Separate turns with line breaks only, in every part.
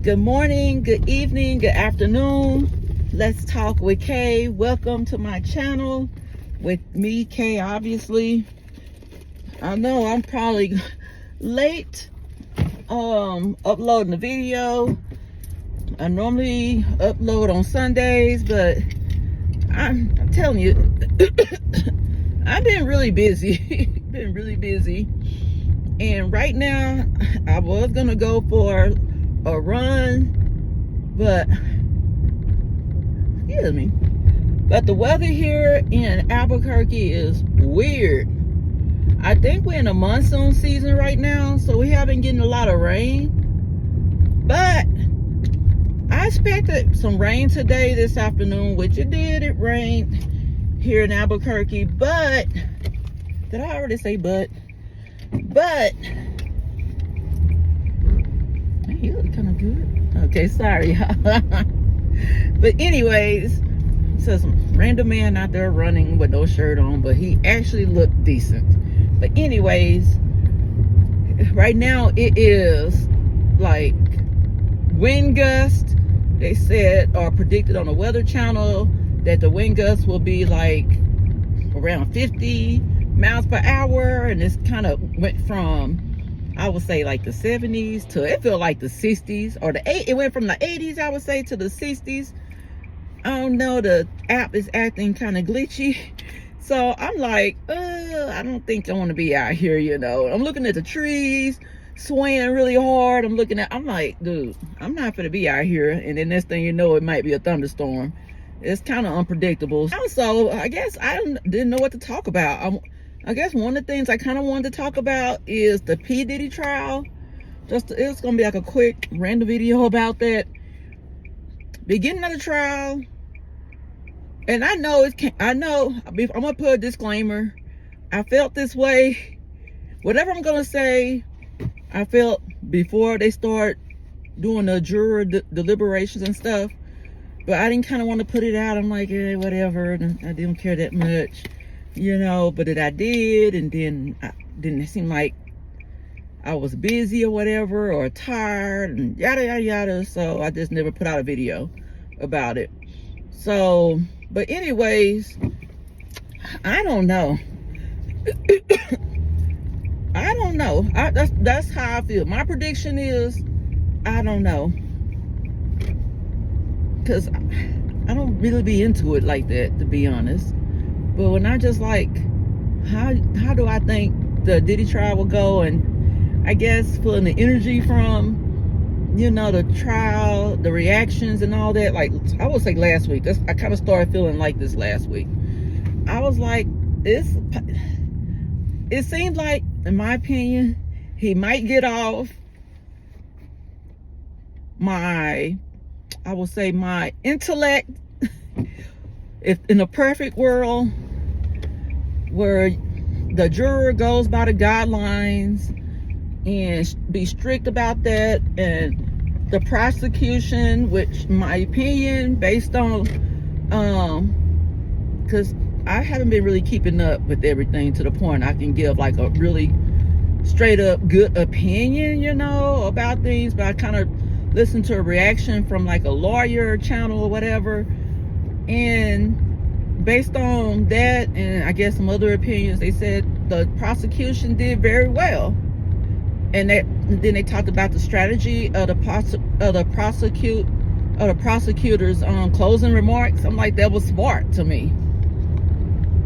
Good morning, good evening, good afternoon. Let's talk with Kay. Welcome to my channel with me, Kay, obviously. I know I'm probably late uploading the video. I normally upload on Sundays, but I'm telling you, I've been really busy. Been really busy. And right now, I was gonna go for a run, but excuse me, but the weather here in Albuquerque is weird. I think we're in a monsoon season right now, so we haven't getting a lot of rain, but I expected some rain today, this afternoon, which it did. It rained here in Albuquerque, but did I already say but he look kind of good. Okay, sorry. But anyways, so some random man out there running with no shirt on, but he actually looked decent. But anyways, right now it is like wind gust. They said, or predicted on the Weather Channel, that the wind gust will be like around 50 miles per hour, and it's kind of went from, I would say, like the 70s to, it felt like the 60s, or it went from the 80s, I would say, to the 60s. I don't know, the app is acting kind of glitchy, so I'm like, I don't think I want to be out here, you know. I'm looking at the trees swaying really hard. I'm like, dude, I'm not gonna be out here, and then next thing you know, it might be a thunderstorm. It's kind of unpredictable. Also, I guess I didn't know what to talk about. I guess one of the things I kind of wanted to talk about is the P. Diddy trial. It's gonna be like a quick random video about that. Beginning of the trial, and I know I'm gonna put a disclaimer. I felt this way. Whatever I'm gonna say, I felt before they start doing the juror deliberations and stuff, but I didn't kind of want to put it out. I'm like, yeah, whatever. And I didn't care that much, you know. But I did, and then didn't seem like I was busy or whatever, or tired, and yada yada yada. So I just never put out a video about it. So, but anyways, I don't know. I don't know. That's how I feel. My prediction is, I don't know, because I don't really be into it like that, to be honest. But when I just like, how do I think the Diddy trial will go, and I guess feeling the energy from, you know, the trial, the reactions and all that, like I would say last week, I kind of started feeling like this last week. I was like, it seems like, in my opinion, he might get off. I would say my intellect, if in a perfect world where the juror goes by the guidelines and be strict about that, and the prosecution, which in my opinion, based on because I haven't been really keeping up with everything to the point I can give like a really straight up good opinion, you know, about things, but I kind of listened to a reaction from like a lawyer channel or whatever, and based on that, and I guess some other opinions, they said the prosecution did very well. And then they talked about the strategy of the prosecutor's closing remarks. I'm like, that was smart to me,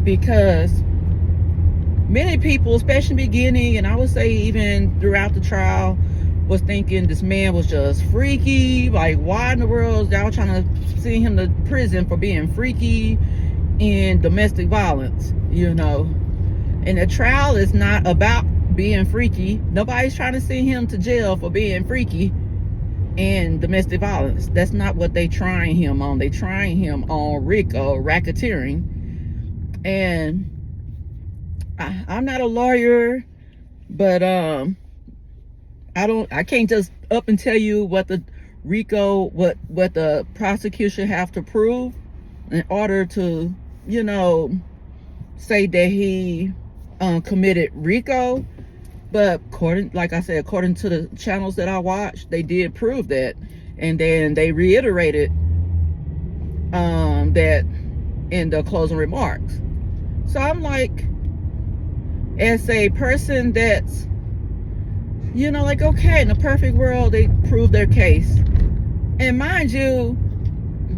because many people, especially in the beginning, and I would say even throughout the trial, was thinking this man was just freaky. Like, why in the world is y'all trying to send him to prison for being freaky and domestic violence, you know? And the trial is not about being freaky. Nobody's trying to send him to jail for being freaky and domestic violence. That's not what they trying him on. They trying him on RICO, racketeering. And I'm not a lawyer, but I can't just up and tell you what the RICO, what the prosecution have to prove in order to, you know, say that he committed RICO. But according to the channels that I watched, they did prove that. And then they reiterated that in the closing remarks. So I'm like, as a person that's, like, okay, in a perfect world, they prove their case. And mind you,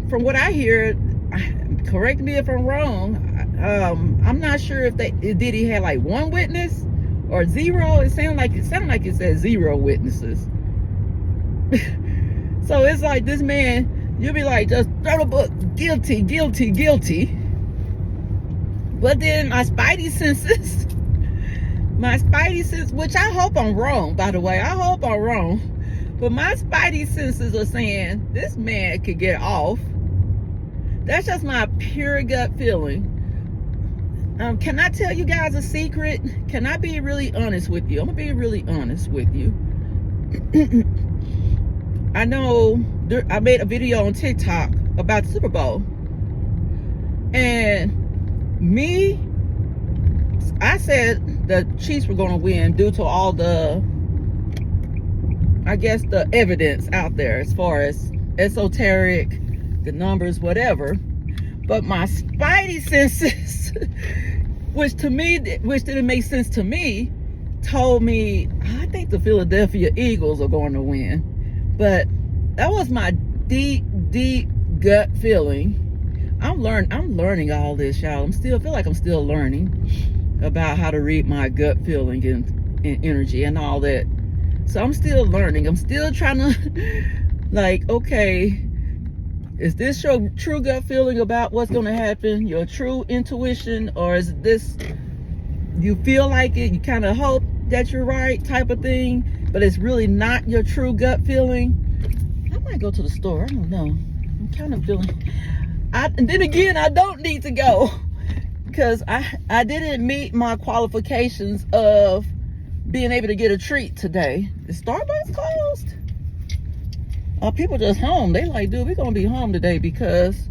from what I hear, correct me if I'm wrong, I'm not sure if Diddy had like one witness or zero. It sounded like it said 0 witnesses. So it's like, this man, you'll be like, just throw the book, guilty, guilty, guilty. But then my spidey senses, which I hope I'm wrong, by the way, I hope I'm wrong, but my spidey senses are saying this man could get off. That's just my pure gut feeling. Can I tell you guys a secret? Can I be really honest with you? I'm gonna be really honest with you. I know I made a video on TikTok about the Super Bowl, and I said the Chiefs were going to win due to all the, I guess, the evidence out there as far as esoteric, the numbers, whatever. But my spidey senses, which didn't make sense to me, told me I think the Philadelphia Eagles are going to win. But that was my deep gut feeling. I'm learning all this, y'all. Feel like I'm still learning about how to read my gut feeling and energy and all that. So I'm still learning. I'm still trying to, like, okay, is this your true gut feeling about what's going to happen? Your true intuition? Or is this, you feel like it, you kind of hope that you're right type of thing, but it's really not your true gut feeling? I might go to the store. I don't know. I'm kind of feeling, and then again, I don't need to go because I didn't meet my qualifications of being able to get a treat today. Is Starbucks closed? People just home. They like, dude, we're gonna be home today because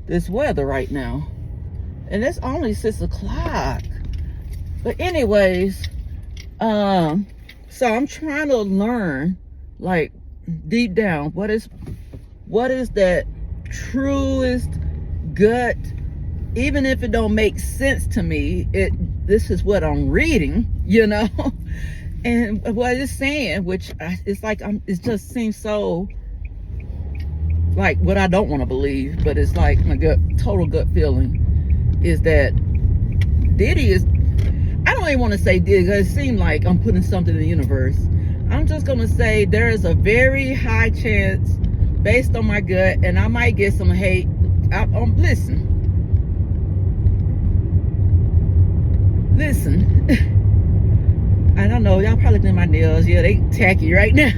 this weather right now, and it's only 6 o'clock. But anyways, so I'm trying to learn, like, deep down, what is that truest gut, even if it don't make sense to me, this is what I'm reading, and what it's saying, which it's like, it just seems so like what I don't want to believe, but it's like my total gut feeling is that Diddy is, I don't even want to say Diddy because it seems like I'm putting something in the universe. I'm just going to say there is a very high chance, based on my gut, and I might get some hate. Listen. I don't know, y'all probably looking at my nails. Yeah, they tacky right now.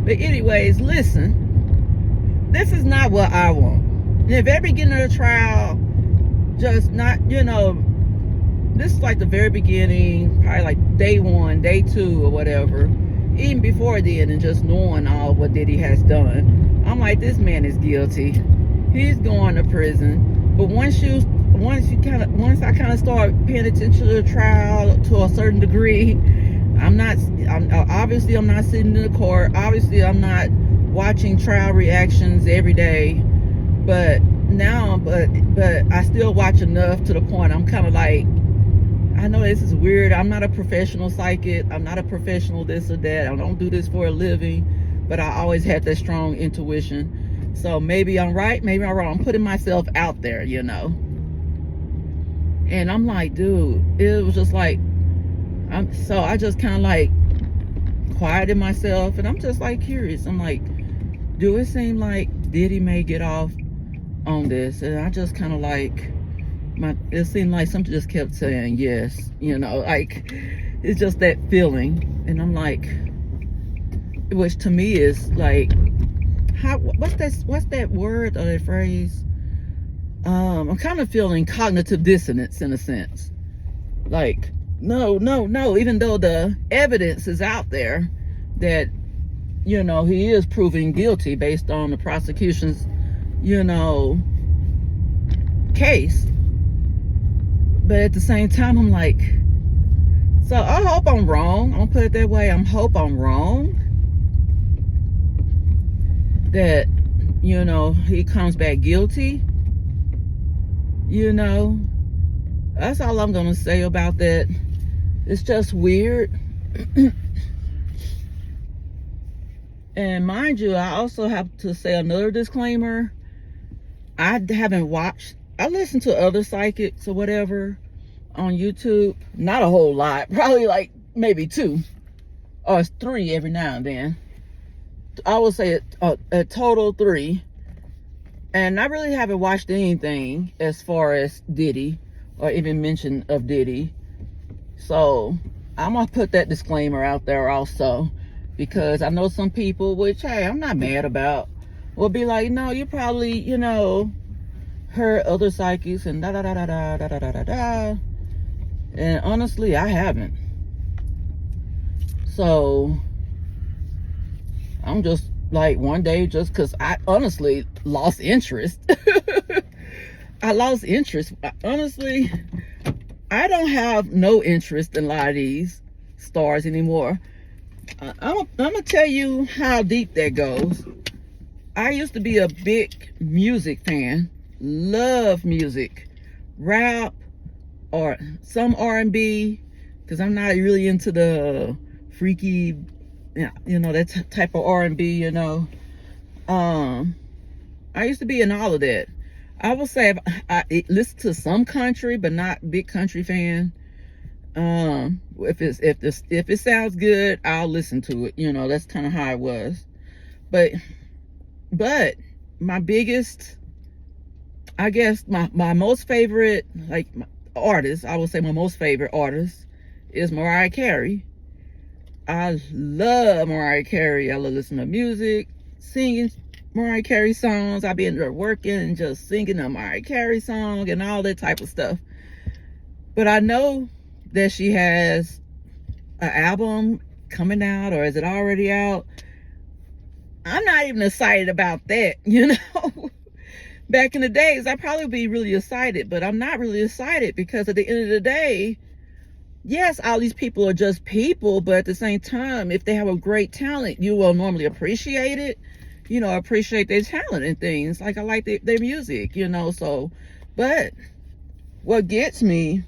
But anyways, listen. This is not what I want. In the very beginning of the trial, just not, this is like the very beginning, probably like day 1, day 2, or whatever. Even before then, and just knowing all what Diddy has done, I'm like, this man is guilty. He's going to prison. But once I kind of start paying attention to the trial to a certain degree, I'm not sitting in the court. Obviously, I'm not watching trial reactions every day. But I still watch enough to the point I'm kind of like, I know this is weird. I'm not a professional psychic. I'm not a professional this or that. I don't do this for a living. But I always had that strong intuition. So maybe I'm right, maybe I'm wrong. I'm putting myself out there, And I'm like, dude, it was just like, so I just kind of like quieted myself. And I'm just like curious. I'm like, do it seem like Diddy may get off on this? And I just kind of like, it seemed like something just kept saying yes, like it's just that feeling. And I'm like, which to me is like, what's that word or that phrase? I'm kind of feeling cognitive dissonance in a sense. Like, no, even though the evidence is out there that, he is proven guilty based on the prosecution's, case. But at the same time, I'm like, so I hope I'm wrong. I'm put it that way. I hope I'm wrong. That, you know, he comes back guilty. You know, that's all I'm gonna say about that. It's just weird. And mind you, I also have to say another disclaimer. I haven't watched, I listen to other psychics or whatever on YouTube. Not a whole lot, probably like maybe 2 or 3 every now and then. I would say a total 3. And I really haven't watched anything as far as Diddy or even mention of Diddy. So I'm gonna put that disclaimer out there also, because I know some people, which, hey, I'm not mad about, will be like, no, you probably, you know, heard other psychics and da da da da da da da da da da. And honestly, I haven't. So I'm just like, one day, just because I honestly lost interest. I lost interest. Honestly, I don't have no interest in a lot of these stars anymore. I'm gonna tell you how deep that goes. I used to be a big music fan. Love music, rap, or some R&B, because I'm not really into the freaky, you know, that type of R&B, you know. I used to be in all of that. I will say I listen to some country, but not big country fan. If it sounds good, I'll listen to it. You know, that's kind of how I was. But my biggest, I guess my most favorite, like, artist, I would say my most favorite artist is Mariah Carey. I love Mariah Carey. I love listening to music, singing Mariah Carey songs. I be in there working and just singing a Mariah Carey song and all that type of stuff. But I know that she has an album coming out, or is it already out? I'm not even excited about that, you know. Back in the days, I'd probably be really excited, but I'm not really excited, because at the end of the day, yes, all these people are just people, but at the same time, if they have a great talent, you will normally appreciate it, you know, appreciate their talent and things. Like, I like their music, you know. So, but what gets me,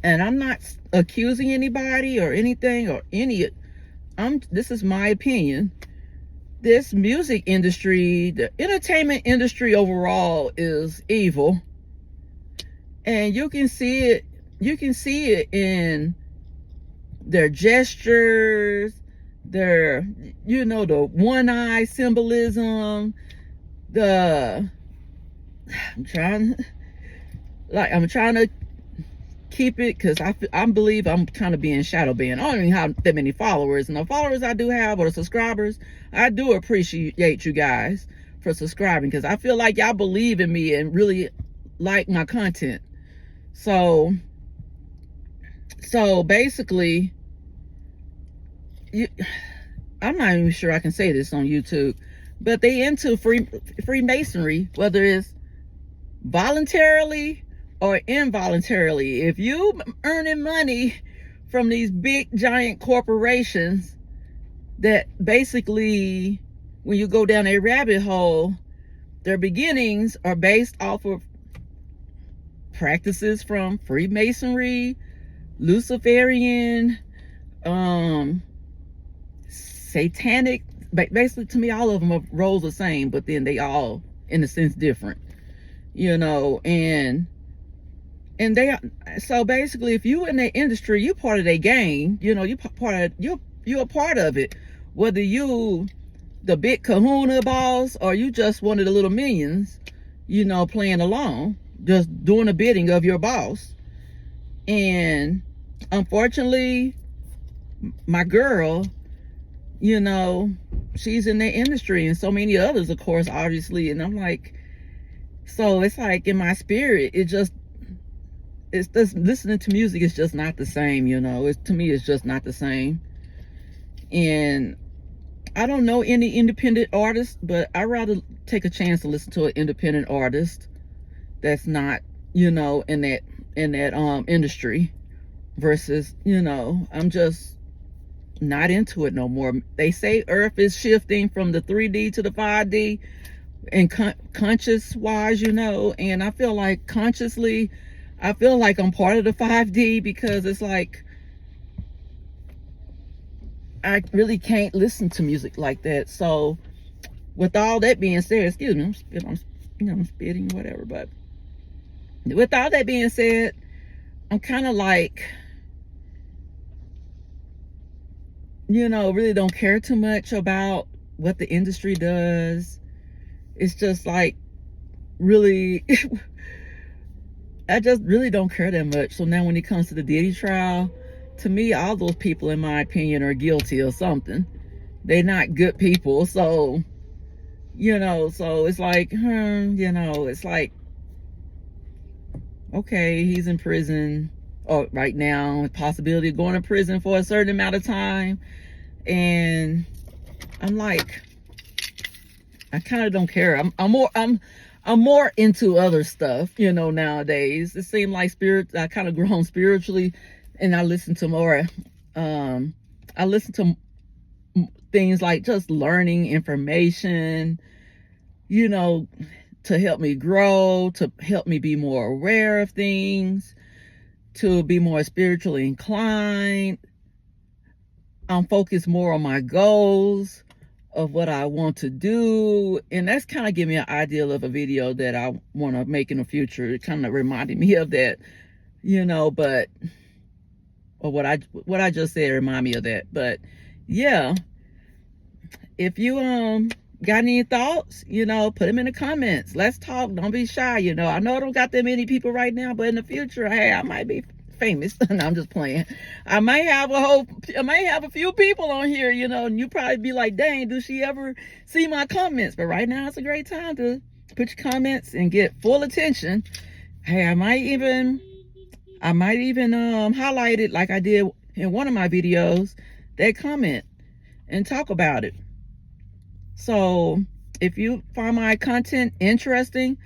and I'm not accusing anybody or anything or this is my opinion. This music industry, the entertainment industry overall, is evil. And you can see it in their gestures, their, you know, the one eye symbolism, I'm trying to keep it, because I believe I'm kind of being shadow banned. I don't even have that many followers, and the followers I do have, or the subscribers, I do appreciate you guys for subscribing, because I feel like y'all believe in me and really like my content. So basically, I'm not even sure I can say this on YouTube, but they into Freemasonry, whether it's voluntarily or involuntarily. If you earning money from these big giant corporations that basically, when you go down a rabbit hole, their beginnings are based off of practices from Freemasonry, Luciferian, satanic. Basically, to me, all of them are roles the same, but then they all, in a sense, different, you know. And they, so basically, if you in the industry, you part of their game, you know. You're a part of it, whether you the big kahuna boss or you just one of the little minions, you know, playing along, just doing the bidding of your boss. And unfortunately, my girl, you know, she's in the industry, and so many others, of course, obviously. And I'm like, so it's like in my spirit, it's just listening to music is just not the same, you know. To me, it's just not the same. And I don't know any independent artist, but I'd rather take a chance to listen to an independent artist that's not, you know, in that industry, versus, you know, I'm just not into it no more. They say Earth is shifting from the 3D to the 5D, and conscious wise, you know, and I feel like consciously, I feel like I'm part of the 5D, because it's like I really can't listen to music like that. So with all that being said, excuse me, I'm spitting, whatever, but with all that being said, I'm kind of like, you know, really don't care too much about what the industry does. It's just like, really, I just really don't care that much. So now when it comes to the Diddy trial, to me, all those people, in my opinion, are guilty of something. They're not good people. So, you know, so it's like, you know, it's like, okay, he's in prison right now, with possibility of going to prison for a certain amount of time. And I'm like, I kind of don't care. I'm more into other stuff, you know, nowadays. It seems like I kind of grown spiritually, and I listen to more, I listen to things like just learning information, you know, to help me grow, to help me be more aware of things, to be more spiritually inclined. I'm focused more on my goals of what I want to do, and that's kind of give me an idea of a video that I want to make in the future. It kind of reminded me of that, you know, but or what I just said remind me of that. But yeah, if you got any thoughts, you know, put them in the comments. Let's talk. Don't be shy. You know, I know I don't got that many people right now, but in the future, hey, I might be famous. No, I'm just playing. I might have a few people on here, you know, and you probably be like, dang, does she ever see my comments? But right now it's a great time to put your comments and get full attention. Hey, I might even highlight it, like I did in one of my videos, that comment, and talk about it. So if you find my content interesting,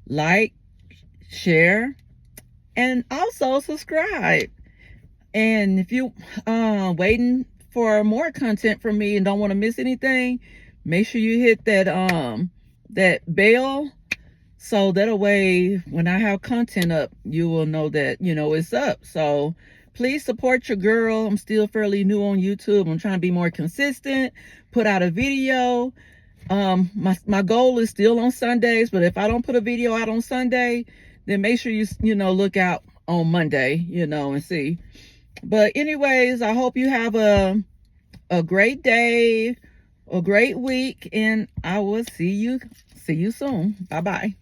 like, share, and also subscribe. And if you waiting for more content from me and don't want to miss anything, make sure you hit that bell, so that way when I have content up, you will know that, you know, it's up. So please support your girl. I'm still fairly new on YouTube. I'm trying to be more consistent, put out a video. My goal is still on Sundays, but if I don't put a video out on Sunday, then make sure you know, look out on Monday, you know, and see. But anyways, I hope you have a great day, a great week, and I will see you soon. Bye-bye.